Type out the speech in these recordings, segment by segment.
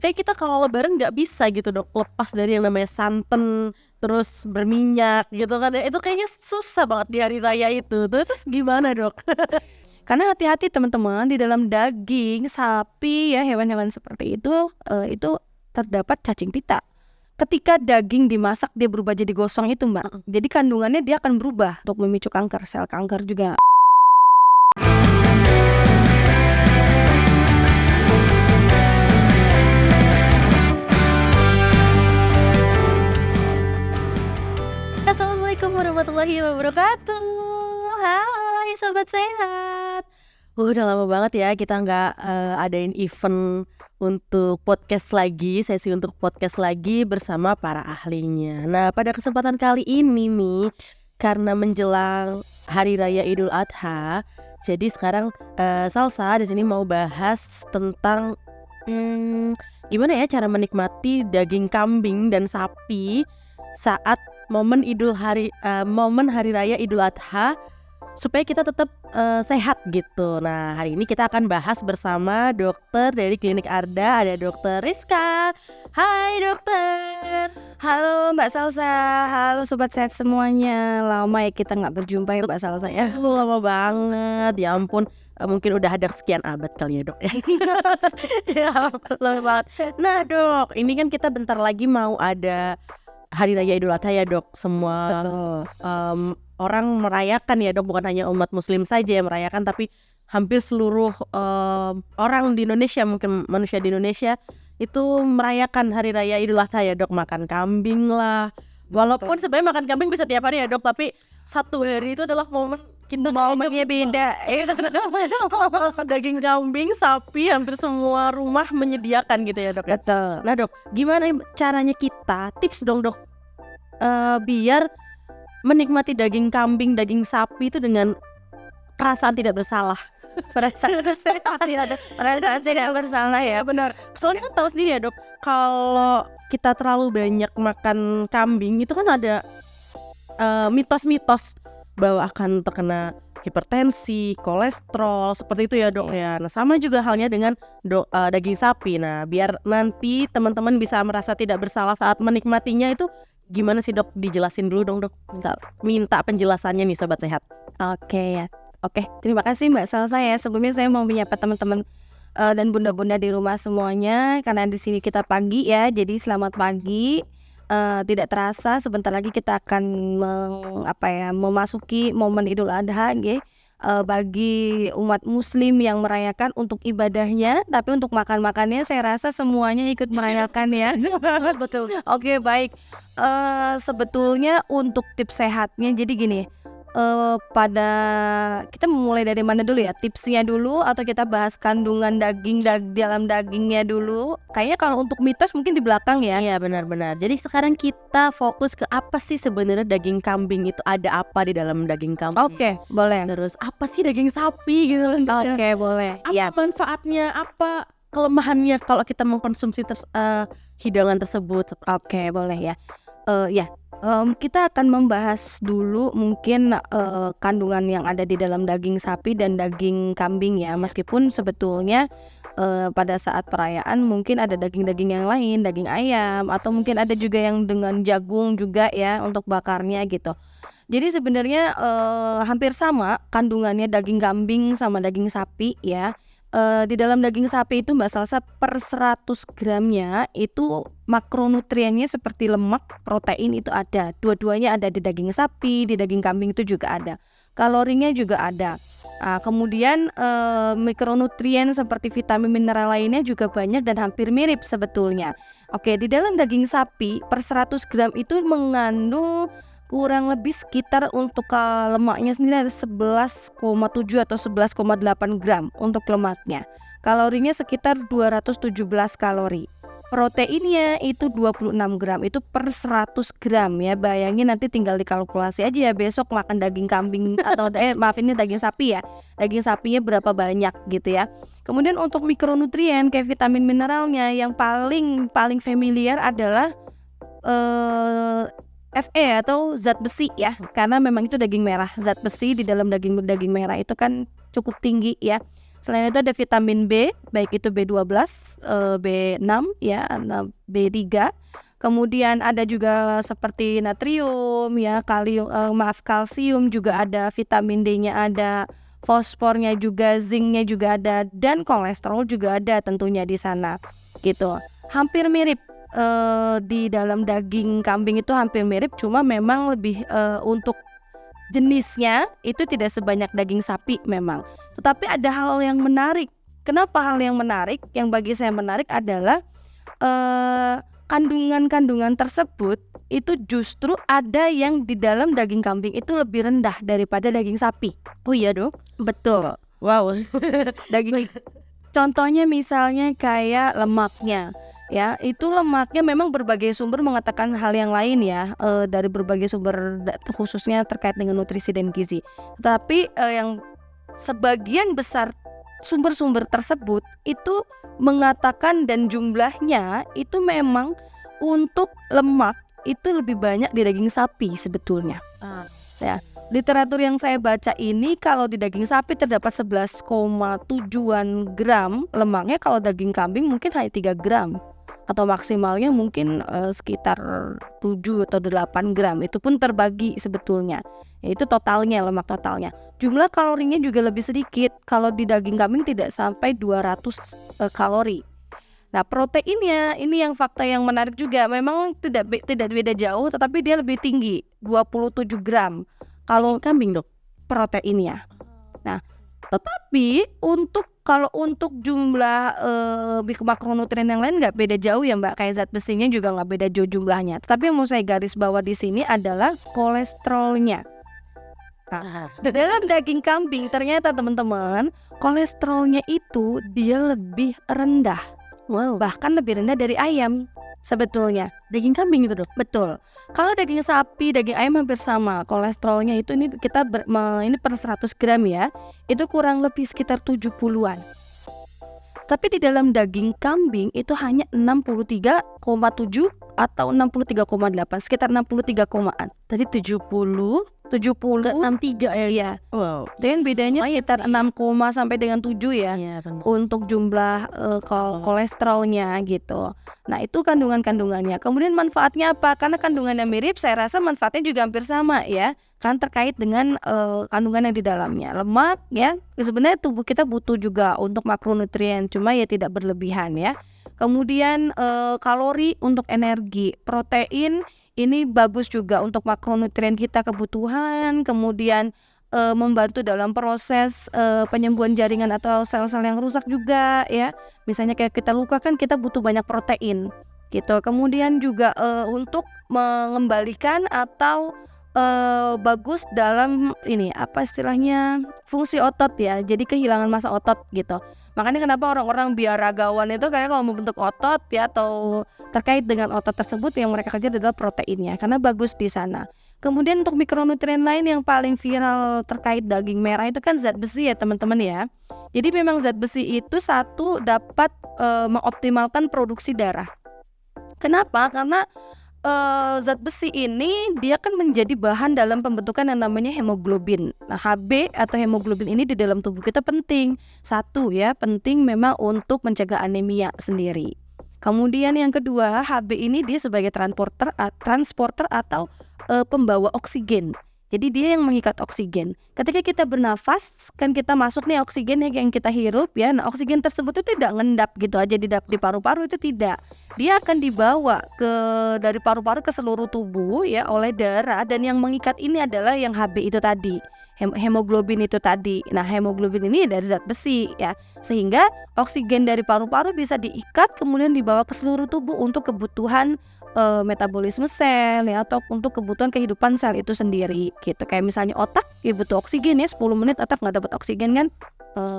kayak kita kalau lebaran nggak bisa gitu dok lepas dari yang namanya santan terus berminyak gitu kan ya, itu kayaknya susah banget di hari raya itu tuh. Terus gimana dok? Karena hati-hati teman-teman, di dalam daging sapi ya, hewan-hewan seperti itu terdapat cacing pita. Ketika daging dimasak dia berubah jadi gosong itu mbak, jadi kandungannya dia akan berubah untuk memicu kanker, sel kanker juga. Assalamualaikum warahmatullahi wabarakatuh. Hai sobat sehat. Udah lama banget ya kita nggak adain event untuk podcast lagi, sesi untuk podcast lagi bersama para ahlinya. Nah pada kesempatan kali ini nih, karena menjelang Hari Raya Idul Adha, jadi sekarang Salsa di sini mau bahas tentang gimana ya cara menikmati daging kambing dan sapi saat momen Hari Raya Idul Adha supaya kita tetap sehat gitu. Nah hari ini kita akan bahas bersama dokter dari Klinik Arda, ada Dokter Rizka. Hai dokter. Halo Mbak Salsa, halo sobat sehat semuanya. Lama ya kita nggak berjumpa ya Mbak Salsa ya. Lama banget, ya ampun. Mungkin udah ada sekian abad kali ya dok ya. Ya lama banget. Nah dok, ini kan kita bentar lagi mau ada Hari Raya Idul Adha ya dok. Semua orang merayakan ya dok, bukan hanya umat muslim saja yang merayakan, tapi hampir seluruh orang di Indonesia, mungkin manusia di Indonesia itu merayakan Hari Raya Idul Adha ya dok. Makan kambing lah, walaupun sebenarnya makan kambing bisa tiap hari ya dok, tapi satu hari itu adalah momen kita Momennya beda. daging kambing, sapi, hampir semua rumah menyediakan gitu ya dok. Betul. Nah dok, gimana caranya kita, tips dong dok, biar menikmati daging kambing, daging sapi itu dengan perasaan tidak bersalah. Perasaan tidak bersalah ya. Benar. Soalnya kan tahu sendiri ya dok, kalau kita terlalu banyak makan kambing itu kan ada mitos-mitos bahwa akan terkena hipertensi, kolesterol, seperti itu ya dok ya. Nah sama juga halnya dengan daging sapi. Nah biar nanti teman-teman bisa merasa tidak bersalah saat menikmatinya itu gimana sih dok? Dijelasin dulu dong dok. Minta penjelasannya nih sobat sehat. Oke ya. Oke, terima kasih Mbak Salsa ya. Sebelumnya saya mau menyapa teman-teman dan bunda-bunda di rumah semuanya, karena di sini kita pagi ya. Jadi selamat pagi. Tidak terasa sebentar lagi kita akan memasuki momen Idul Adha bagi umat muslim yang merayakan untuk ibadahnya, tapi untuk makan-makannya saya rasa semuanya ikut merayakan ya. Betul. Oke, baik. Sebetulnya untuk tips sehatnya jadi gini, pada kita memulai dari mana dulu ya, tipsnya dulu atau kita bahas kandungan dalam dagingnya dulu? Kayaknya kalau untuk mitos mungkin di belakang ya. Iya benar-benar. Jadi sekarang kita fokus ke apa sih sebenarnya daging kambing itu, ada apa di dalam daging kambing? Oke, boleh. Terus apa sih daging sapi gitu kan? Oke, boleh. Apa manfaatnya, apa kelemahannya kalau kita mengkonsumsi hidangan tersebut? Oke, boleh ya. Kita akan membahas dulu mungkin kandungan yang ada di dalam daging sapi dan daging kambing ya. Meskipun sebetulnya pada saat perayaan mungkin ada daging-daging yang lain, daging ayam, atau mungkin ada juga yang dengan jagung juga ya untuk bakarnya gitu. Jadi sebenarnya hampir sama kandungannya daging kambing sama daging sapi ya. Di dalam daging sapi itu Mbak Salsa per 100 gramnya itu makronutriennya seperti lemak, protein itu ada. Dua-duanya ada di daging sapi, di daging kambing itu juga ada. Kalorinya juga ada. Kemudian mikronutrien seperti vitamin mineral lainnya juga banyak dan hampir mirip sebetulnya. Oke, di dalam daging sapi per 100 gram itu mengandung kurang lebih sekitar untuk lemaknya sendiri ada 11,7 atau 11,8 gram untuk lemaknya. Kalorinya sekitar 217 kalori. Proteinnya itu 26 gram itu per 100 gram ya. Bayangin nanti tinggal dikalkulasi aja ya besok makan daging kambing atau ini daging sapi ya. Daging sapinya berapa banyak gitu ya. Kemudian untuk mikronutrien kayak vitamin mineralnya yang paling familiar adalah Fe atau zat besi ya, karena memang itu daging merah. Zat besi di dalam daging merah itu kan cukup tinggi ya. Selain itu ada vitamin B, baik itu B12, B6 ya, B3. Kemudian ada juga seperti natrium ya, kalsium juga ada, vitamin D-nya ada, fosfornya juga, zinknya juga ada, dan kolesterol juga ada tentunya di sana gitu. Hampir mirip di dalam daging kambing itu hampir mirip, cuma memang lebih untuk jenisnya itu tidak sebanyak daging sapi memang. Tetapi ada hal yang menarik. Kenapa hal yang menarik? Yang bagi saya menarik adalah kandungan-kandungan tersebut itu justru ada yang di dalam daging kambing itu lebih rendah daripada daging sapi. Oh iya dok? Betul. Wow. Daging contohnya misalnya kayak lemaknya. Ya, itu lemaknya memang berbagai sumber mengatakan hal yang lain ya, dari berbagai sumber khususnya terkait dengan nutrisi dan gizi. Tapi yang sebagian besar sumber-sumber tersebut itu mengatakan dan jumlahnya itu memang untuk lemak itu lebih banyak di daging sapi sebetulnya. Ya, literatur yang saya baca ini kalau di daging sapi terdapat 11,7 gram lemaknya, kalau daging kambing mungkin hanya 3 gram atau maksimalnya mungkin sekitar 7 atau 8 gram. Itu pun terbagi sebetulnya. Itu totalnya, lemak totalnya. Jumlah kalorinya juga lebih sedikit. Kalau di daging kambing tidak sampai 200 kalori. Nah, proteinnya ini yang fakta yang menarik juga. Memang tidak beda jauh, tetapi dia lebih tinggi, 27 gram. Kalau Kambing dok? proteinnya. Nah, tetapi kalau untuk jumlah makronutrien yang lain nggak beda jauh ya Mbak, kayak zat besinya juga nggak beda jauh jumlahnya. Tapi yang mau saya garis bawah di sini adalah kolesterolnya. Nah, dalam daging kambing ternyata teman-teman kolesterolnya itu dia lebih rendah, Wow. bahkan lebih rendah dari ayam sebetulnya. Daging kambing itu dok? Betul. Kalau daging sapi, daging ayam hampir sama. Kolesterolnya itu ini kita ini per 100 gram ya. Itu kurang lebih sekitar 70-an. Tapi di dalam daging kambing itu hanya 63,7 atau 63,8, sekitar 63 komaan. Tadi 70 ke 70 63 ya? ya. Wow. Dan bedanya Lumayan sekitar sih. 6, sampai dengan 7 ya. Iya benar. Untuk jumlah kolesterolnya gitu. Nah, itu kandungan-kandungannya. Kemudian manfaatnya apa? Karena kandungannya mirip, saya rasa manfaatnya juga hampir sama ya. Kan terkait dengan kandungan yang di dalamnya. Lemak ya. Sebenarnya tubuh kita butuh juga untuk makronutrien, cuma ya tidak berlebihan ya. Kemudian kalori untuk energi, protein ini bagus juga untuk makronutrien kita kebutuhan. Kemudian membantu dalam proses penyembuhan jaringan atau sel-sel yang rusak juga ya. Misalnya kayak kita luka kan kita butuh banyak protein gitu. Kemudian juga untuk mengembalikan atau bagus dalam ini apa istilahnya fungsi otot ya. Jadi kehilangan massa otot gitu. Makanya kenapa orang-orang biaragawan itu kayak kalau membentuk otot ya atau terkait dengan otot tersebut yang mereka kejar adalah proteinnya karena bagus di sana. Kemudian untuk mikronutrien lain yang paling viral terkait daging merah itu kan zat besi ya teman-teman ya. Jadi memang zat besi itu satu dapat mengoptimalkan produksi darah. Kenapa? Karena zat besi ini dia kan menjadi bahan dalam pembentukan yang namanya hemoglobin. Nah, Hb atau hemoglobin ini di dalam tubuh kita penting. Satu ya, penting memang untuk mencegah anemia sendiri. Kemudian yang kedua, Hb ini dia sebagai transporter atau pembawa oksigen. Jadi dia yang mengikat oksigen. Ketika kita bernafas, kan kita masuk nih oksigen yang kita hirup ya. Nah, oksigen tersebut itu tidak ngendap gitu aja di paru-paru, itu tidak. Dia akan dibawa dari paru-paru ke seluruh tubuh ya oleh darah, dan yang mengikat ini adalah yang Hb itu tadi. Hemoglobin itu tadi. Nah, hemoglobin ini dari zat besi ya. Sehingga oksigen dari paru-paru bisa diikat kemudian dibawa ke seluruh tubuh untuk kebutuhan metabolisme sel ya, atau untuk kebutuhan kehidupan sel itu sendiri gitu. Kayak misalnya otak ya butuh oksigen ya, 10 menit otak nggak dapat oksigen kan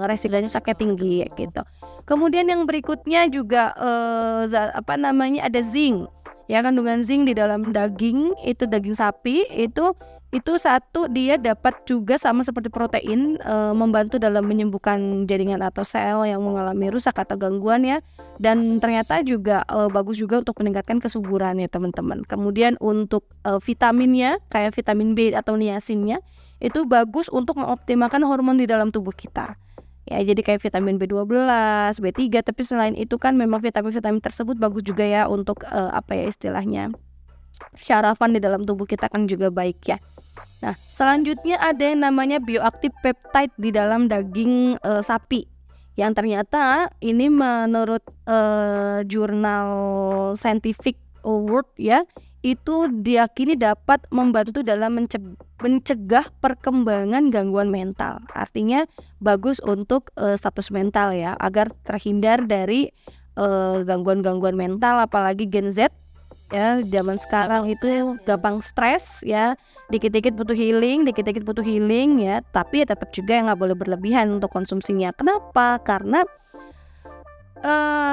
resikonya sakit tinggi gitu. Kemudian yang berikutnya juga ada zinc ya. Kandungan zinc di dalam daging itu, daging sapi itu satu, dia dapat juga sama seperti protein membantu dalam menyembuhkan jaringan atau sel yang mengalami rusak atau gangguan ya. Dan ternyata juga bagus juga untuk meningkatkan kesuburan ya teman-teman. Kemudian untuk vitaminnya kayak vitamin B atau niasinnya itu bagus untuk mengoptimalkan hormon di dalam tubuh kita Ya, jadi kayak vitamin B12, B3, tapi selain itu kan memang vitamin-vitamin tersebut bagus juga ya untuk istilahnya syarafan di dalam tubuh kita kan juga baik ya. Nah, selanjutnya ada yang namanya bioactive peptide di dalam daging sapi. Yang ternyata ini menurut jurnal Scientific Award ya, itu diyakini dapat membantu dalam mencegah perkembangan gangguan mental. Artinya bagus untuk status mental ya, agar terhindar dari gangguan-gangguan mental, apalagi Gen Z ya, zaman sekarang itu gampang stres ya, dikit-dikit butuh healing ya, tapi tetap juga nggak boleh berlebihan untuk konsumsinya. Kenapa? Karena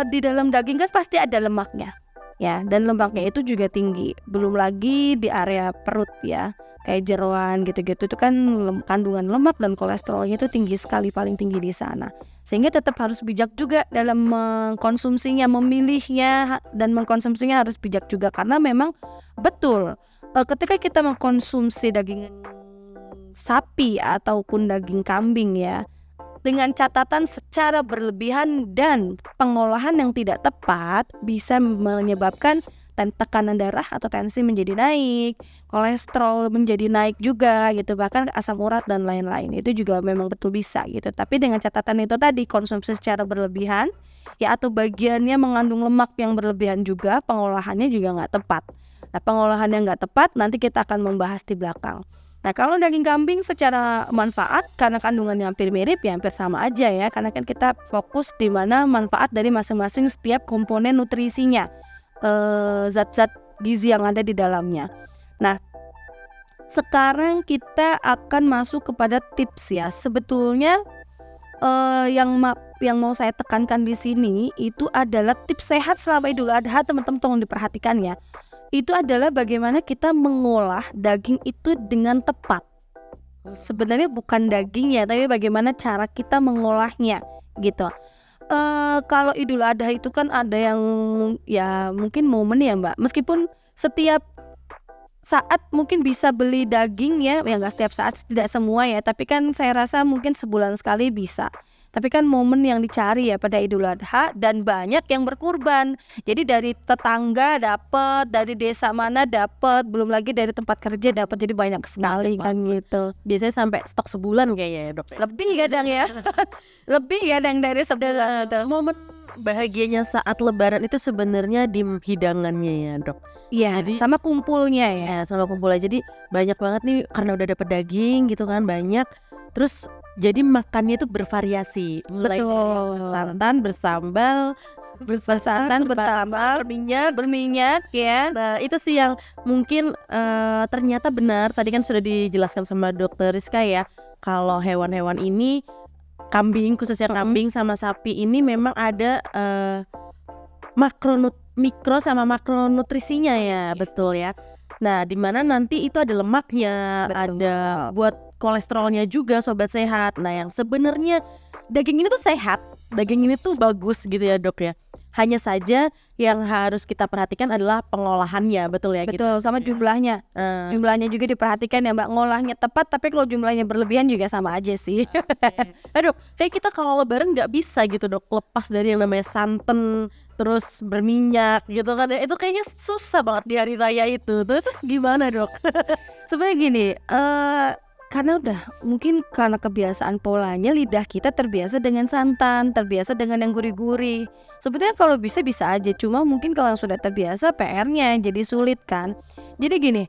di dalam daging kan pasti ada lemaknya ya, dan lemaknya itu juga tinggi, belum lagi di area perut ya, kayak jeroan gitu-gitu itu kan kandungan lemak dan kolesterolnya itu tinggi sekali, paling tinggi di sana, sehingga tetap harus bijak juga dalam mengkonsumsinya, memilihnya dan mengkonsumsinya harus bijak juga, karena memang betul ketika kita mengkonsumsi daging sapi ataupun daging kambing ya, dengan catatan secara berlebihan dan pengolahan yang tidak tepat bisa menyebabkan tekanan darah atau tensi menjadi naik, kolesterol menjadi naik juga gitu, bahkan asam urat dan lain-lain. Itu juga memang betul bisa gitu. Tapi dengan catatan itu tadi, konsumsi secara berlebihan ya, atau bagiannya mengandung lemak yang berlebihan juga, pengolahannya juga nggak tepat. Nah, pengolahan yang nggak tepat nanti kita akan membahas di belakang. Nah, kalau daging kambing secara manfaat, karena kandungannya hampir mirip ya, hampir sama aja ya, karena kan kita fokus di mana manfaat dari masing-masing setiap komponen nutrisinya, zat-zat gizi yang ada di dalamnya. Nah, sekarang kita akan masuk kepada tips ya. Sebetulnya yang mau saya tekankan di sini itu adalah tips sehat selama Idul Adha, teman-teman tolong diperhatikan ya. Itu adalah bagaimana kita mengolah daging itu dengan tepat. Sebenarnya bukan dagingnya, tapi bagaimana cara kita mengolahnya gitu. Kalau Idul Adha itu kan ada yang ya mungkin momen ya Mbak, meskipun setiap saat mungkin bisa beli daging ya nggak setiap saat, tidak semua ya, tapi kan saya rasa mungkin sebulan sekali bisa. Tapi kan momen yang dicari ya pada Idul Adha, dan banyak yang berkurban. Jadi dari tetangga dapat, dari desa mana dapat, belum lagi dari tempat kerja dapat, jadi banyak sekali kan gitu. Biasanya sampai stok sebulan kayaknya ya dok. Lebih kadang ya, lebih kadang dari sebulan itu. Momen bahagianya saat Lebaran itu sebenarnya di hidangannya ya dok. Iya, Jadi sama kumpulnya ya. ya sama kumpulnya, jadi banyak banget nih karena udah dapet daging gitu kan, banyak. Terus jadi makannya itu bervariasi, mulai dari Betul. santan bersambal, Bersantan, bersambal, berminyak ya. Nah itu sih yang mungkin ternyata benar, tadi kan sudah dijelaskan sama Dokter Rizka ya, kalau hewan-hewan ini, kambing khususnya kambing sama sapi ini memang ada mikro sama makronutrisinya ya, betul ya. Nah dimana nanti itu ada lemaknya, Betul. ada buat kolesterolnya juga sobat sehat. Nah yang sebenarnya daging ini tuh sehat, daging ini tuh bagus gitu ya dok ya. Hanya saja yang harus kita perhatikan adalah pengolahannya, betul ya? Betul, gitu. sama jumlahnya. Jumlahnya juga diperhatikan ya Mbak, ngolahnya tepat, tapi kalau jumlahnya berlebihan juga sama aja sih. Aduh, kayak kita kalau Lebaran nggak bisa gitu dok, lepas dari yang namanya santan, terus berminyak gitu kan ya. Itu kayaknya susah banget di hari raya itu. Terus gimana dok? Sebenarnya gini, karena mungkin karena kebiasaan polanya lidah kita terbiasa dengan santan, terbiasa dengan yang gurih-gurih. Sebenarnya kalau bisa aja, cuma mungkin kalau yang sudah terbiasa PR-nya jadi sulit kan. Jadi gini,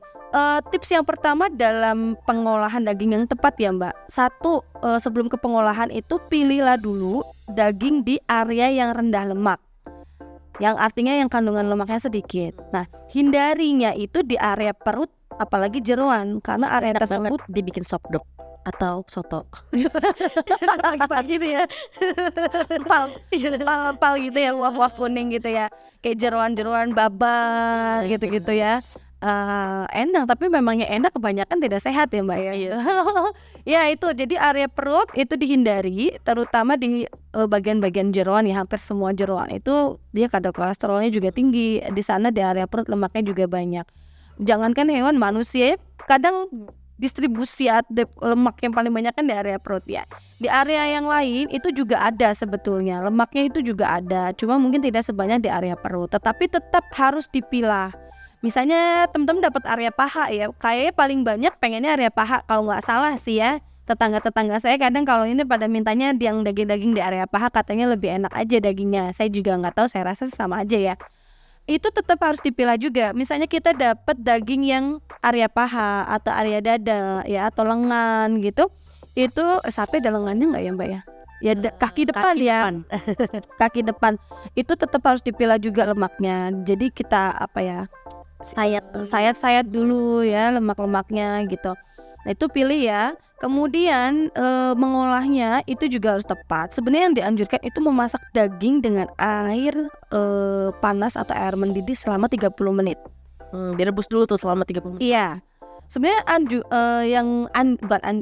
tips yang pertama dalam pengolahan daging yang tepat ya Mbak. Satu, sebelum ke pengolahan itu pilihlah dulu daging di area yang rendah lemak, yang artinya yang kandungan lemaknya sedikit. Nah, hindarinya itu di area perut, apalagi jeroan, karena area Enak tersebut banget dibikin sop dok atau soto. Pagi-pagi nih ya. pal gitu ya, uap-uap kuning gitu ya, kayak jeroan-jeroan babat gitu-gitu ya. Enak, tapi memangnya enak kebanyakan tidak sehat ya Mbak ya. Ya itu, jadi area perut itu dihindari, terutama di bagian-bagian jeroan ya, hampir semua jeroan itu dia kadar kolesterolnya juga tinggi. Di sana di area perut lemaknya juga banyak. Jangankan hewan, manusia kadang distribusi lemak yang paling banyak kan di area perut ya. Di area yang lain itu juga ada sebetulnya, lemaknya itu juga ada, cuma mungkin tidak sebanyak di area perut, tetapi tetap harus dipilah. Misalnya teman-teman dapat area paha ya, kayaknya paling banyak pengennya area paha kalau nggak salah sih ya. Tetangga-tetangga saya kadang kalau ini pada mintanya yang daging-daging di area paha, katanya lebih enak aja dagingnya. Saya juga nggak tahu, saya rasa sama aja ya. Itu tetap harus dipilah juga. Misalnya kita dapat daging yang area paha atau area dada ya, atau lengan gitu, itu sampai ada lengannya nggak ya Mbak ya? Ya kaki depan ya, kaki depan itu tetap harus dipilah juga lemaknya. Jadi kita apa ya, sayat dulu ya lemak-lemaknya gitu. Nah itu pilih ya. Kemudian mengolahnya itu juga harus tepat. Sebenarnya yang dianjurkan itu memasak daging dengan air panas atau air mendidih selama 30 menit. Direbus dulu tuh selama 30 menit. Iya. Sebenarnya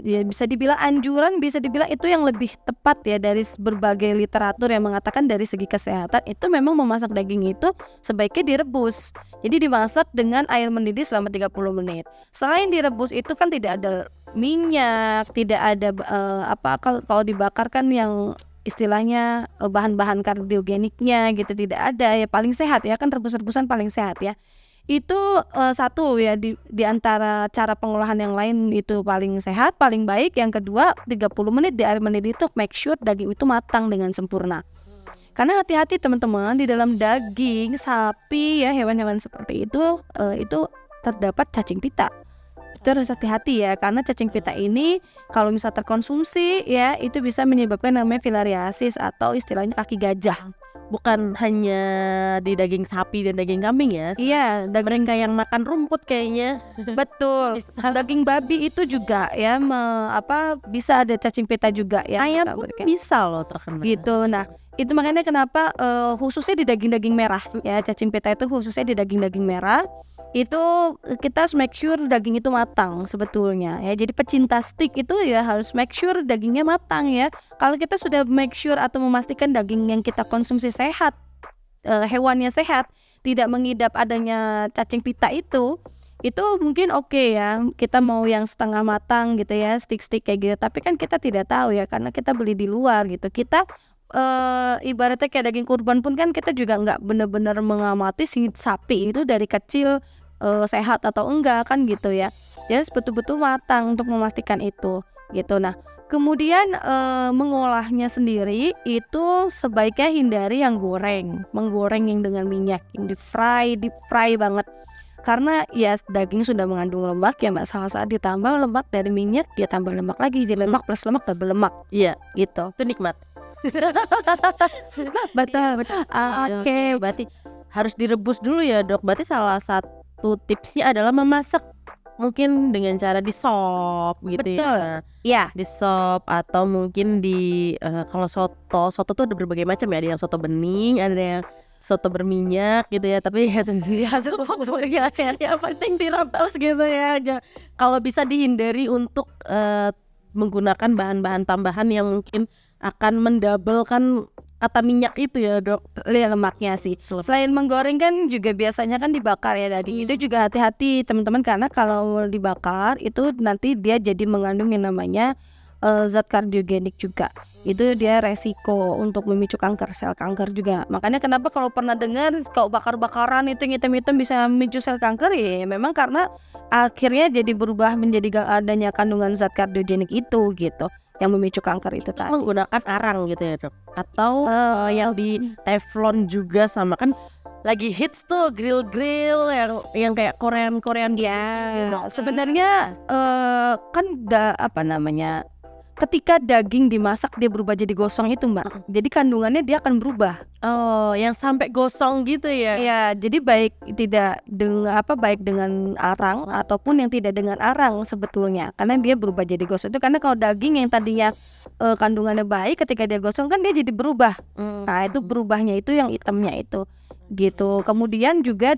ya bisa dibilang anjuran, bisa dibilang itu yang lebih tepat ya dari berbagai literatur yang mengatakan dari segi kesehatan itu memang memasak daging itu sebaiknya direbus. Jadi dimasak dengan air mendidih selama 30 menit. Selain direbus itu kan tidak ada minyak, tidak ada kalau dibakar kan yang istilahnya bahan-bahan kardiogeniknya gitu tidak ada ya, paling sehat ya kan, rebus-rebusan paling sehat ya. Itu satu ya di antara cara pengolahan yang lain itu paling sehat, paling baik. Yang kedua 30 menit di air mendidih itu make sure daging itu matang dengan sempurna. Karena hati-hati teman-teman, di dalam daging sapi ya, hewan-hewan seperti itu terdapat cacing pita. Itu harus hati-hati ya, karena cacing pita ini kalau misal terkonsumsi ya itu bisa menyebabkan namanya filariasis atau istilahnya kaki gajah. Bukan hanya di daging sapi dan daging kambing ya. Iya, mereka yang makan rumput kayaknya. Betul. Daging babi itu juga ya bisa ada cacing pita juga ya. Ayam pun bisa loh terkena. Gitu. Nah, itu makanya kenapa khususnya di daging-daging merah ya, cacing pita itu khususnya di daging-daging merah. Itu kita harus make sure daging itu matang sebetulnya ya. Jadi pecinta steak itu ya harus make sure dagingnya matang ya. Kalau kita sudah make sure atau memastikan daging yang kita konsumsi sehat, hewannya sehat, tidak mengidap adanya cacing pita itu mungkin oke ya. Kita mau yang setengah matang gitu ya, steak kayak gitu. Tapi kan kita tidak tahu ya, karena kita beli di luar gitu. Kita ibaratnya kayak daging kurban pun kan kita juga nggak benar-benar mengamati si sapi itu dari kecil sehat atau enggak kan gitu ya. Jadi betul-betul matang untuk memastikan itu gitu. Nah kemudian mengolahnya sendiri itu sebaiknya hindari yang menggoreng yang dengan minyak, yang deep fry banget. Karena ya daging sudah mengandung lemak ya Mbak, saat ditambah lemak dari minyak ya tambah lemak lagi, jadi lemak plus lemak tambah lemak. Iya gitu. Itu nikmat. Betul. Oke. Berarti harus direbus dulu ya Dok. Berarti salah satu tipsnya adalah memasak mungkin dengan cara di sop gitu. Betul. Ya, di sop atau mungkin di kalau soto tuh ada berbagai macam ya. Ada yang soto bening, ada yang soto berminyak gitu ya. Tapi yang penting direbus gitu ya. Kalau bisa dihindari untuk menggunakan bahan-bahan tambahan yang mungkin akan mendabelkan kata minyak itu ya Dok. Lemaknya sih. Selain menggoreng kan juga biasanya kan dibakar ya daging. Itu juga hati-hati teman-teman, karena kalau dibakar itu nanti dia jadi mengandung yang namanya zat kardiogenik juga. Itu dia resiko untuk memicu kanker, sel kanker juga. Makanya kenapa kalau pernah dengar kalau bakar-bakaran itu hitam-hitam bisa memicu sel kanker, ya memang karena akhirnya jadi berubah menjadi adanya kandungan zat kardiogenik itu gitu, yang memicu kanker itu tadi. Menggunakan arang gitu ya Dok. Atau yang di teflon juga sama, kan lagi hits tuh grill yang kayak Korean ya. Sebenarnya kan ketika daging dimasak dia berubah jadi gosong itu Mbak. Jadi kandungannya dia akan berubah. Oh, yang sampai gosong gitu ya. Iya, jadi baik dengan arang ataupun yang tidak dengan arang sebetulnya. Karena dia berubah jadi gosong itu karena kalau daging yang tadinya kandungannya baik, ketika dia gosong kan dia jadi berubah. Nah, itu berubahnya itu yang hitamnya itu. Gitu. Kemudian juga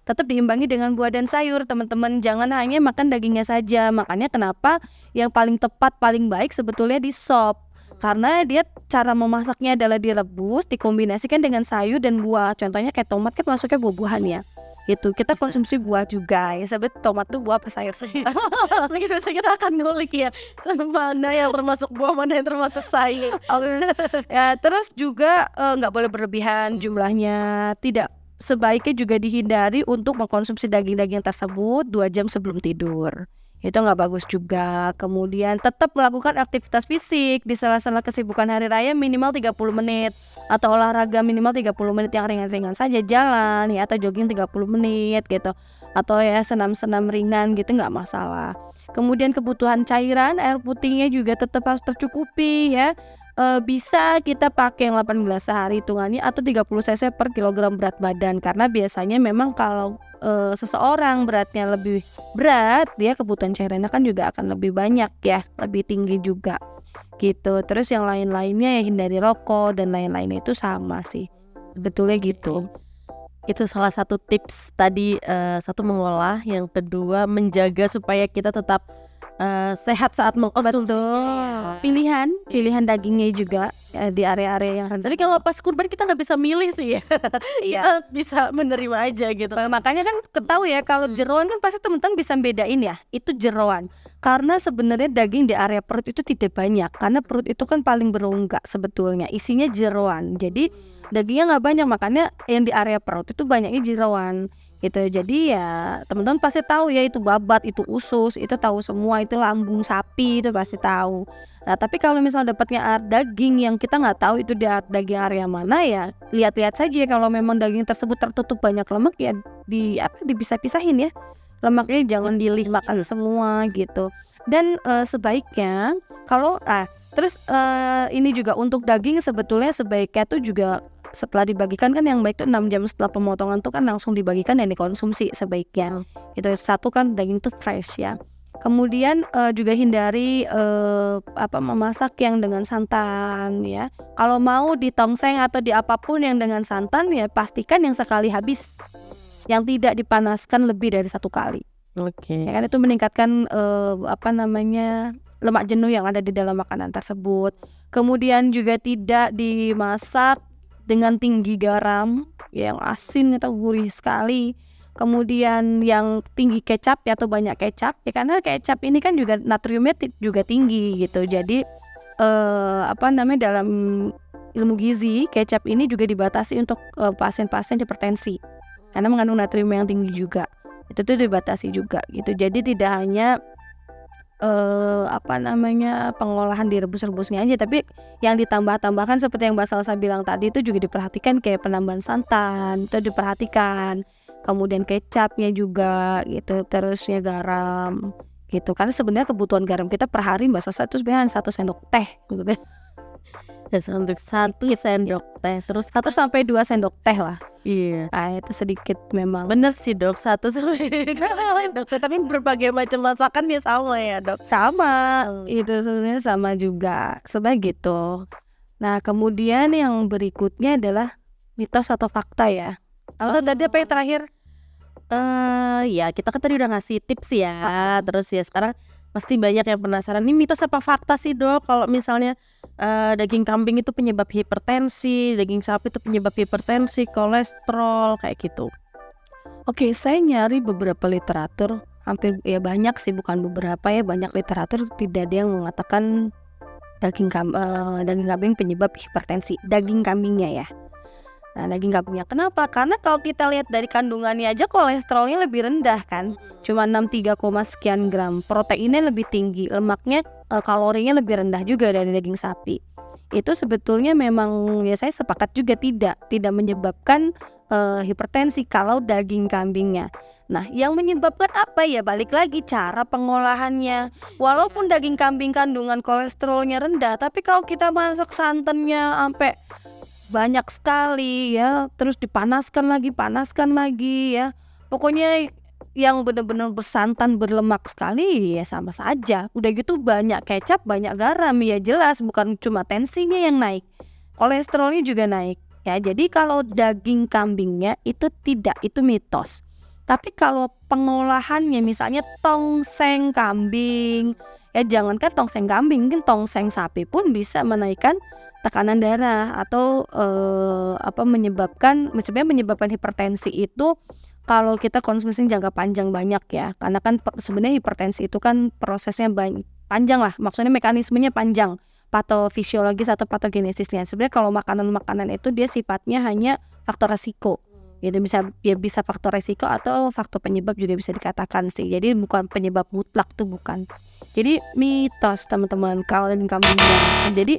tetap diimbangi dengan buah dan sayur teman-teman, jangan hanya makan dagingnya saja. Makanya kenapa yang paling tepat, paling baik sebetulnya di sop, karena dia cara memasaknya adalah direbus dikombinasikan dengan sayur dan buah. Contohnya kayak tomat kan masuknya buah-buahan ya, Gitu. Kita konsumsi buah juga ya. Sebetulnya tomat tuh buah apa sayur sih? Mungkin biasanya kita akan ngulik ya mana yang termasuk buah, mana yang termasuk sayur. Ya, terus juga nggak boleh berlebihan jumlahnya. Tidak sebaiknya juga dihindari untuk mengkonsumsi daging-daging tersebut 2 jam sebelum tidur. Itu nggak bagus juga. Kemudian tetap melakukan aktivitas fisik di sela-sela kesibukan hari raya minimal 30 menit atau olahraga minimal 30 menit yang ringan-ringan saja, jalan ya atau jogging 30 menit gitu. Atau ya senam-senam ringan gitu nggak masalah. Kemudian kebutuhan cairan, air putihnya juga tetap harus tercukupi ya. Bisa kita pakai yang 8 gelas sehari hitungannya atau 30 cc per kilogram berat badan, karena biasanya memang kalau seseorang beratnya lebih berat, dia kebutuhan cairannya kan juga akan lebih banyak ya, lebih tinggi juga gitu. Terus yang lain-lainnya ya hindari rokok dan lain-lainnya itu sama sih sebetulnya gitu. Itu salah satu tips tadi, satu mengolah, yang kedua menjaga supaya kita tetap sehat saat mengkonsumsi. Pilihan dagingnya juga di area-area yang Tapi kalau pas kurban kita nggak bisa milih sih ya. Iya. Kita bisa menerima aja gitu. Makanya kan ketahui ya kalau jeroan kan pasti teman-teman bisa bedain ya, itu jeroan. Karena sebenarnya daging di area perut itu tidak banyak, karena perut itu kan paling berongga sebetulnya, isinya jeroan. Jadi dagingnya nggak banyak, makanya yang di area perut itu banyaknya jeroan gitu. Jadi ya teman-teman pasti tahu ya, itu babat, itu usus, itu tahu semua, itu lambung sapi itu pasti tahu. Nah tapi kalau misalnya dapatnya daging yang kita nggak tahu itu daging area mana, ya lihat-lihat saja. Kalau memang daging tersebut tertutup banyak lemak ya dipisah-pisahin ya, lemaknya jangan dimakan semua gitu. Dan sebaiknya kalau terus ini juga untuk daging sebetulnya sebaiknya tuh juga setelah dibagikan kan yang baik tuh 6 jam setelah pemotongan tuh kan langsung dibagikan dan dikonsumsi sebaiknya. Itu satu kan daging tuh fresh ya. Kemudian juga hindari memasak yang dengan santan ya. Kalau mau di tongseng atau di apapun yang dengan santan ya pastikan yang sekali habis, yang tidak dipanaskan lebih dari 1 kali. Oke. Ya kan itu meningkatkan lemak jenuh yang ada di dalam makanan tersebut. Kemudian juga tidak dimasak dengan tinggi garam yang asin atau gurih sekali. Kemudian yang tinggi kecap ya atau banyak kecap ya, karena kecap ini kan juga natriumnya juga tinggi gitu. Jadi dalam ilmu gizi kecap ini juga dibatasi untuk pasien-pasien hipertensi karena mengandung natrium yang tinggi juga. Itu tuh dibatasi juga gitu. Jadi tidak hanya pengolahan direbus-rebusnya aja, tapi yang ditambah-tambahkan seperti yang Mbak Salsa bilang tadi itu juga diperhatikan, kayak penambahan santan itu diperhatikan, kemudian kecapnya juga gitu, terusnya garam gitu. Karena sebenarnya kebutuhan garam kita per hari Mbak Salsa itu sebenarnya 1 sendok teh gitu. Untuk 1 sendok teh, terus 1 sampai 2 sendok teh lah. iya. Itu sedikit memang. Bener sih dok, 1 sampai 2 sendok teh, tapi berbagai macam masakan ya sama ya dok. Sama, itu sebenarnya sama juga sebagai gitu. Nah kemudian yang berikutnya adalah mitos atau fakta ya. Atau tadi apa yang terakhir? Ya kita kan tadi udah ngasih tips ya. Terus ya sekarang pasti banyak yang penasaran, ini mitos apa fakta sih dok, kalau misalnya daging kambing itu penyebab hipertensi, daging sapi itu penyebab hipertensi, kolesterol kayak gitu. Oke, saya nyari beberapa literatur, hampir ya banyak sih, bukan beberapa ya, banyak literatur tidak ada yang mengatakan daging kambing penyebab hipertensi, daging kambingnya ya. Nah daging kambingnya kenapa? Karena kalau kita lihat dari kandungannya aja kolesterolnya lebih rendah kan, cuma 63, sekian gram. Proteinnya lebih tinggi, lemaknya kalorinya lebih rendah juga dari daging sapi. Itu sebetulnya memang ya saya sepakat juga tidak menyebabkan hipertensi kalau daging kambingnya. Nah yang menyebabkan apa ya, balik lagi cara pengolahannya. Walaupun daging kambing kandungan kolesterolnya rendah, tapi kalau kita masak santannya sampai banyak sekali ya, terus panaskan lagi ya, pokoknya yang benar-benar bersantan berlemak sekali ya sama saja. Udah gitu banyak kecap, banyak garam, ya jelas bukan cuma tensinya yang naik, kolesterolnya juga naik ya. Jadi kalau daging kambingnya itu tidak, itu mitos. Tapi kalau pengolahannya misalnya tongseng kambing ya, jangankan tongseng kambing, mungkin tongseng sapi pun bisa menaikkan tekanan darah atau menyebabkan hipertensi itu kalau kita konsumsi jangka panjang banyak ya, karena kan sebenarnya hipertensi itu kan prosesnya panjang lah, maksudnya mekanismenya panjang, patofisiologis atau patogenesisnya. Sebenarnya kalau makanan-makanan itu dia sifatnya hanya faktor resiko. Ya bisa faktor resiko atau faktor penyebab juga bisa dikatakan sih. Jadi bukan penyebab mutlak tuh bukan. Jadi mitos teman-teman kalian kambing. Jadi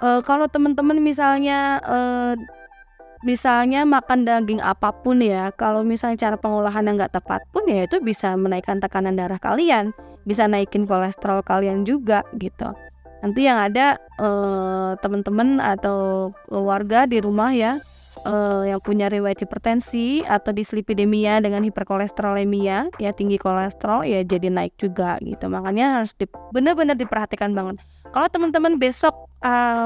kalau teman-teman misalnya makan daging apapun ya, kalau misalnya cara pengolahan yang nggak tepat pun ya itu bisa menaikkan tekanan darah kalian, bisa naikin kolesterol kalian juga gitu. Nanti yang ada teman-teman atau keluarga di rumah ya yang punya riwayat hipertensi atau dislipidemia dengan hiperkolesterolemia ya, tinggi kolesterol ya jadi naik juga gitu. Makanya harus benar-benar diperhatikan banget. Kalau teman-teman besok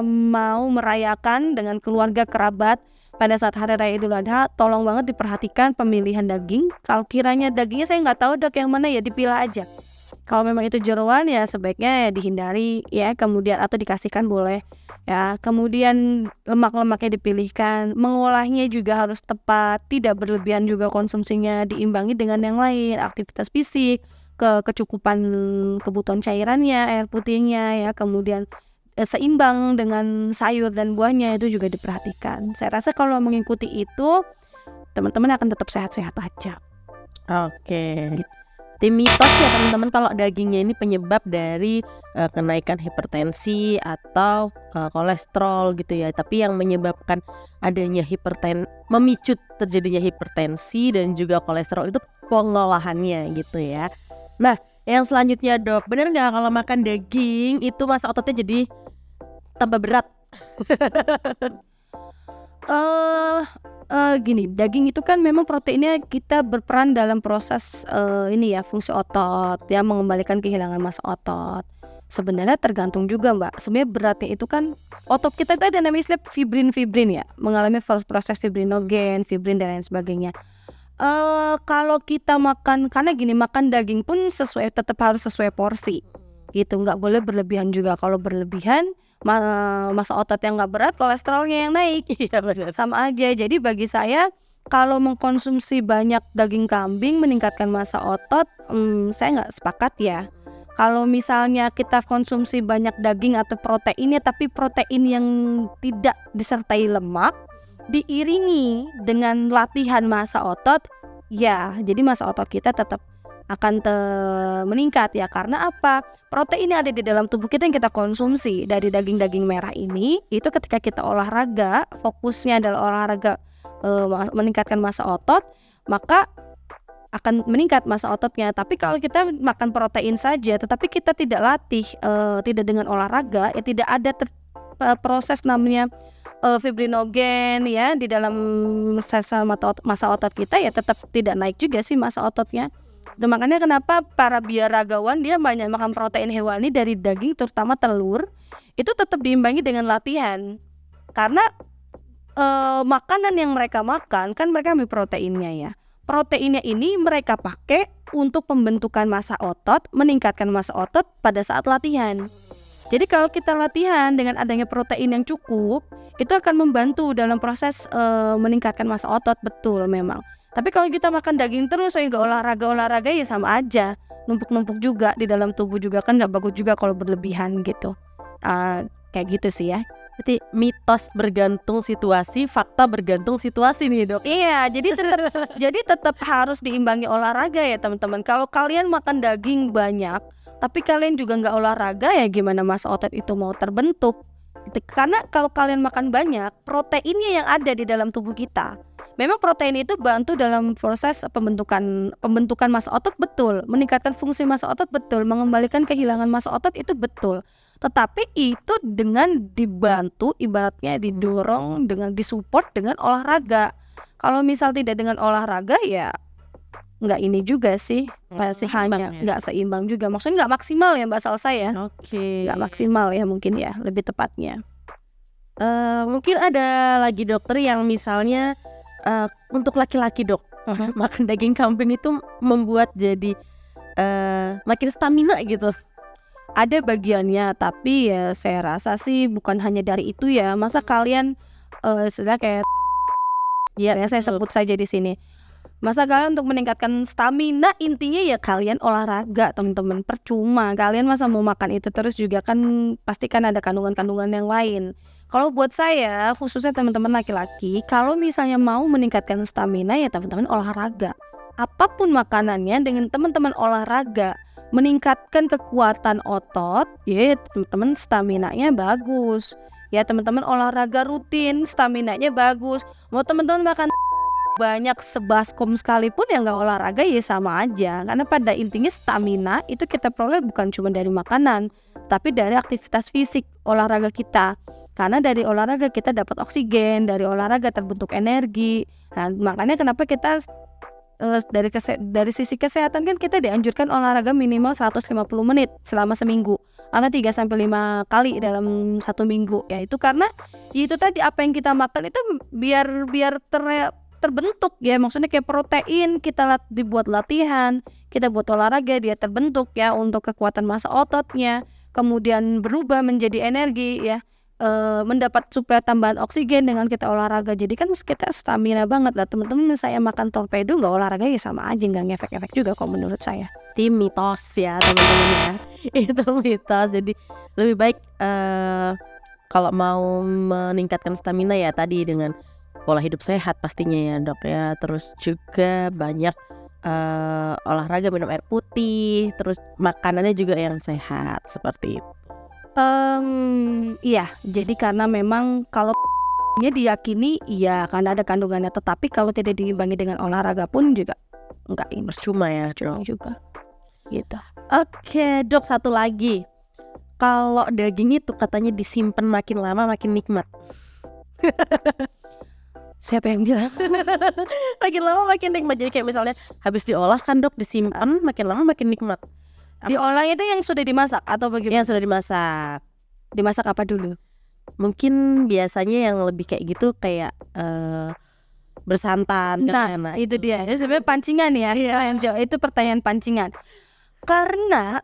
mau merayakan dengan keluarga kerabat pada saat hari raya Idul Adha, tolong banget diperhatikan pemilihan daging. Kalau kiranya dagingnya saya nggak tahu dok yang mana ya dipilah aja. Kalau memang itu jeroan ya sebaiknya ya dihindari ya, kemudian atau dikasihkan boleh ya. Kemudian lemak-lemaknya dipilihkan, mengolahnya juga harus tepat, tidak berlebihan juga konsumsinya, diimbangi dengan yang lain, aktivitas fisik, kecukupan kebutuhan cairannya, air putihnya ya, kemudian seimbang dengan sayur dan buahnya itu juga diperhatikan. Saya rasa kalau mengikuti itu teman-teman akan tetap sehat-sehat aja. Oke. Tim mitos ya teman-teman kalau dagingnya ini penyebab dari kenaikan hipertensi atau kolesterol gitu ya. Tapi yang menyebabkan adanya memicu terjadinya hipertensi dan juga kolesterol itu pengolahannya gitu ya. Nah, yang selanjutnya dok, benar nggak kalau makan daging itu masa ototnya jadi tambah berat? Gini, daging itu kan memang proteinnya kita berperan dalam proses ini ya, fungsi otot ya, mengembalikan kehilangan massa otot. Sebenarnya tergantung juga mbak. Sebenarnya beratnya itu kan otot kita itu ada namanya istilah fibrin ya, mengalami proses fibrinogen, fibrin dan lain sebagainya. Kalau kita makan, karena gini, makan daging pun tetap harus sesuai porsi gitu, nggak boleh berlebihan juga. Kalau berlebihan massa otot yang nggak berat, kolesterolnya yang naik. Iya benar. Sama aja. Jadi bagi saya kalau mengkonsumsi banyak daging kambing meningkatkan massa otot, saya nggak sepakat ya. Kalau misalnya kita konsumsi banyak daging atau proteinnya, tapi protein yang tidak disertai lemak, diiringi dengan latihan massa otot, ya jadi massa otot kita tetap akan meningkat ya. Karena apa? Protein yang ada di dalam tubuh kita yang kita konsumsi dari daging-daging merah ini, itu ketika kita olahraga, fokusnya adalah olahraga meningkatkan massa otot, maka akan meningkat massa ototnya. Tapi kalau kita makan protein saja tetapi kita tidak latih, tidak dengan olahraga, ya tidak ada proses namanya fibrinogen ya di dalam sel-sel massa otot kita, ya tetap tidak naik juga sih massa ototnya. Itu makanya kenapa para biaragawan dia banyak makan protein hewani dari daging, terutama telur, itu tetap diimbangi dengan latihan. Karena makanan yang mereka makan kan mereka ambil proteinnya ya. Proteinnya ini mereka pakai untuk pembentukan massa otot, meningkatkan massa otot pada saat latihan. Jadi kalau kita latihan dengan adanya protein yang cukup, itu akan membantu dalam proses meningkatkan massa otot, betul memang. Tapi kalau kita makan daging terus, nggak olahraga ya sama aja, numpuk-numpuk juga di dalam tubuh juga kan nggak bagus juga kalau berlebihan gitu. Kayak gitu sih ya. Berarti mitos bergantung situasi, fakta bergantung situasi nih dok. Iya, jadi tetap harus diimbangi olahraga ya teman-teman. Kalau kalian makan daging banyak, tapi kalian juga nggak olahraga, ya gimana massa otot itu mau terbentuk? Karena kalau kalian makan banyak, proteinnya yang ada di dalam tubuh kita, memang protein itu bantu dalam proses pembentukan massa otot, betul, meningkatkan fungsi massa otot, betul, mengembalikan kehilangan massa otot, itu betul. Tetapi itu dengan dibantu, ibaratnya didorong, dengan disupport dengan olahraga. Kalau misal tidak dengan olahraga ya nggak ini juga sih, nggak seimbang juga. Maksudnya nggak maksimal ya Mbak Salsa ya. Oke. Nggak maksimal ya mungkin ya, lebih tepatnya. Mungkin ada lagi dokter yang misalnya untuk laki-laki dok, makan daging kambing itu membuat jadi makin stamina gitu. Ada bagiannya, tapi ya saya rasa sih bukan hanya dari itu ya. Masa kalian istilah kayak ya saya sebut saja di sini, Masa kalian untuk meningkatkan stamina, intinya ya kalian olahraga teman-teman. Percuma kalian masa mau makan itu terus juga kan pasti kan ada kandungan-kandungan yang lain. Kalau buat saya khususnya teman-teman laki-laki, kalau misalnya mau meningkatkan stamina ya teman-teman olahraga. Apapun makanannya dengan teman-teman olahraga, meningkatkan kekuatan otot, ya teman-teman staminanya bagus. Ya teman-teman olahraga rutin, staminanya bagus. Mau teman-teman makan banyak sebaskom sekalipun ya nggak olahraga ya sama aja, karena pada intinya stamina itu kita peroleh bukan cuma dari makanan tapi dari aktivitas fisik olahraga kita, karena dari olahraga kita dapat oksigen, dari olahraga terbentuk energi. Nah makanya kenapa kita dari sisi kesehatan kan kita dianjurkan olahraga minimal 150 menit selama seminggu, karena 3-5 kali dalam satu minggu. Ya itu karena ya itu tadi apa yang kita makan itu biar terbentuk ya, maksudnya kayak protein kita dibuat latihan, kita buat olahraga dia terbentuk ya untuk kekuatan massa ototnya, kemudian berubah menjadi energi ya, mendapat suplai tambahan oksigen dengan kita olahraga. Jadi kan kita stamina banget lah teman-teman. Saya makan torpedo nggak olahraga ya sama aja, nggak ngefek-efek juga kalau menurut saya. Itu mitos ya teman-teman ya. Itu mitos. Jadi lebih baik kalau mau meningkatkan stamina ya tadi dengan pola hidup sehat pastinya ya dok ya, terus juga banyak olahraga, minum air putih, terus makanannya juga yang sehat seperti itu. Iya, jadi karena memang kalau diyakini iya karena ada kandungannya, tetapi kalau tidak diimbangi dengan olahraga pun juga enggak, ini Percuma ya dok. juga gitu. Oke dok, satu lagi, kalau daging itu katanya disimpan makin lama makin nikmat. Siapa yang bilang? Makin lama makin nikmat. Jadi kayak misalnya habis diolah kan dok, disimpan makin lama makin nikmat. Diolah itu yang sudah dimasak atau bagaimana? Yang sudah dimasak. Dimasak apa dulu? Mungkin biasanya yang lebih kayak gitu kayak bersantan kan Nah, enak. itu dia. Itu sebenarnya pancingan ya. Itu pertanyaan pancingan. Karena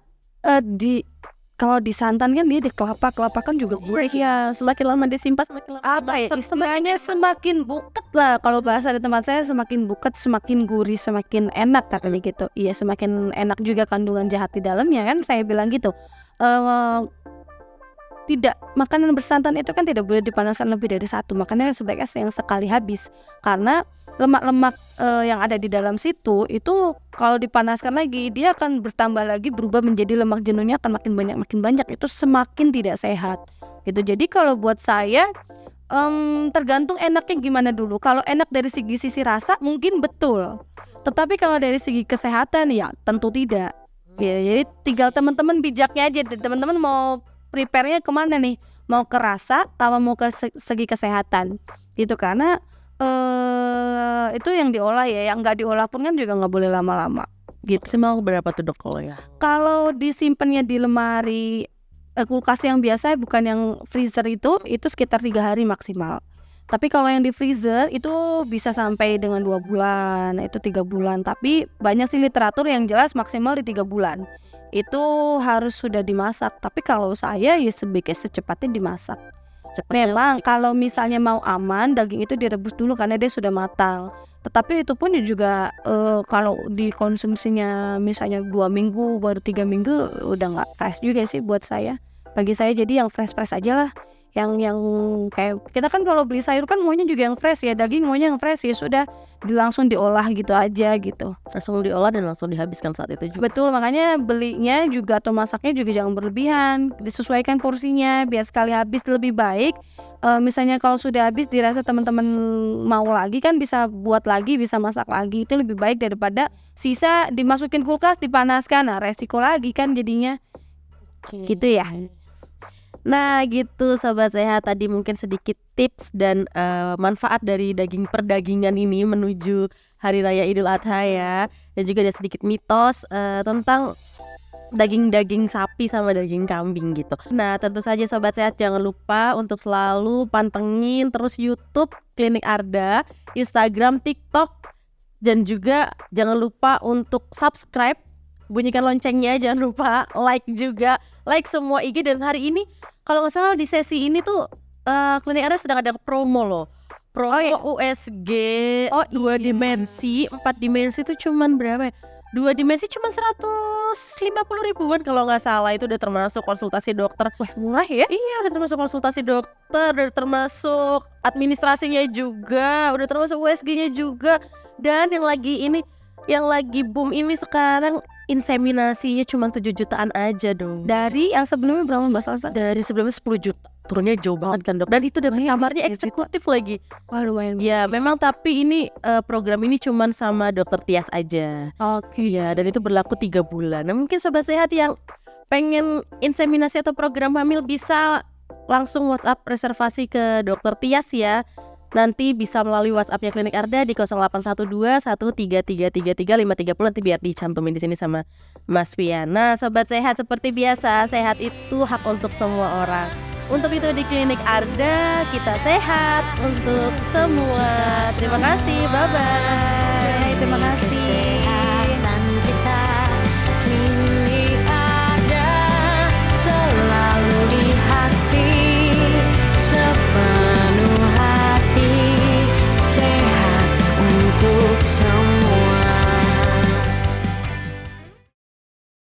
kalau di santan kan dia di kelapa kan juga gurih. Ya, semakin lama disimpan semakin lama Apa ya dimasak, istilahnya, semakin buket lah kalau bahasa di tempat saya, semakin buket semakin gurih semakin enak katanya gitu. Iya, semakin enak juga kandungan jahat di dalamnya kan, saya bilang gitu. Tidak, makanan bersantan itu kan tidak boleh dipanaskan lebih dari 1, makanya sebaiknya yang sekali habis, karena lemak-lemak yang ada di dalam situ itu kalau dipanaskan lagi dia akan bertambah lagi, berubah menjadi lemak jenuhnya akan makin banyak, itu semakin tidak sehat gitu. Jadi kalau buat saya tergantung enaknya gimana dulu. Kalau enak dari sisi rasa mungkin betul, tetapi kalau dari segi kesehatan ya tentu tidak ya. Jadi tinggal teman-teman bijaknya aja, teman-teman mau prepare-nya kemana nih, mau ke rasa atau mau ke segi kesehatan gitu. Karena itu yang diolah ya, yang nggak diolah pun kan juga nggak boleh lama-lama gitu. Maksimal berapa tuh dok kalau ya? Kalau disimpannya di lemari kulkas yang biasa, bukan yang freezer, itu sekitar 3 hari maksimal. Tapi kalau yang di freezer itu bisa sampai dengan 2 bulan, itu 3 bulan. Tapi banyak sih literatur yang jelas maksimal di 3 bulan itu harus sudah dimasak. Tapi kalau saya ya sebaiknya secepatnya dimasak. Memang kalau misalnya mau aman, daging itu direbus dulu karena dia sudah matang. Tetapi itu pun juga kalau dikonsumsinya misalnya 2 minggu baru 3 minggu udah nggak fresh juga sih buat saya. Bagi saya jadi yang fresh aja lah. Yang kayak kita kan kalau beli sayur kan maunya juga yang fresh ya, daging maunya yang fresh, ya sudah langsung diolah gitu aja gitu. Langsung diolah dan langsung dihabiskan saat itu juga. Betul, makanya belinya juga atau masaknya juga jangan berlebihan, disesuaikan porsinya biar sekali habis lebih baik. Misalnya kalau sudah habis dirasa teman-teman mau lagi kan bisa buat lagi, bisa masak lagi, itu lebih baik daripada sisa dimasukin kulkas dipanaskan, nah resiko lagi kan jadinya. Gitu ya. Nah gitu sobat sehat, tadi mungkin sedikit tips dan manfaat dari daging perdagingan ini menuju Hari Raya Idul Adha ya. Dan juga ada sedikit mitos tentang daging sapi sama daging kambing gitu. Nah tentu saja sobat sehat jangan lupa untuk selalu pantengin terus YouTube Klinik Arda, Instagram, TikTok, dan juga jangan lupa untuk subscribe, bunyikan loncengnya, jangan lupa like juga, like semua IG. Dan hari ini kalau nggak salah di sesi ini tuh Klinik Arda sedang ada promo loh. promo USG Oh, 2 dimensi, 4 dimensi itu cuman berapa ya? 2 dimensi cuma 150 ribuan kalau nggak salah, itu udah termasuk konsultasi dokter. Wah, murah ya. Iya, udah termasuk konsultasi dokter, udah termasuk administrasinya juga, udah termasuk USG-nya juga. Dan yang lagi boom ini sekarang inseminasinya cuma 7 jutaan aja dong. Dari yang sebelumnya berapa Mbak Salsa? Dari sebelumnya 10 juta. Turunnya jauh banget kan dok. Dan itu dapet kamarnya eksekutif lagi. Wah, lumayan. Ya memang, tapi ini program ini cuman sama dokter Tias aja. Oke. Ya, dan itu berlaku 3 bulan. Nah mungkin sobat sehat yang pengen inseminasi atau program hamil bisa langsung WhatsApp reservasi ke dokter Tias ya. Nanti bisa melalui WhatsApp-nya Klinik Arda di 0812 13333530, nanti biar dicantumin di sini sama Mas Viana. Sobat sehat, seperti biasa, sehat itu hak untuk semua orang. Untuk itu di Klinik Arda kita sehat untuk semua. Terima kasih, bye bye. Terima kasih.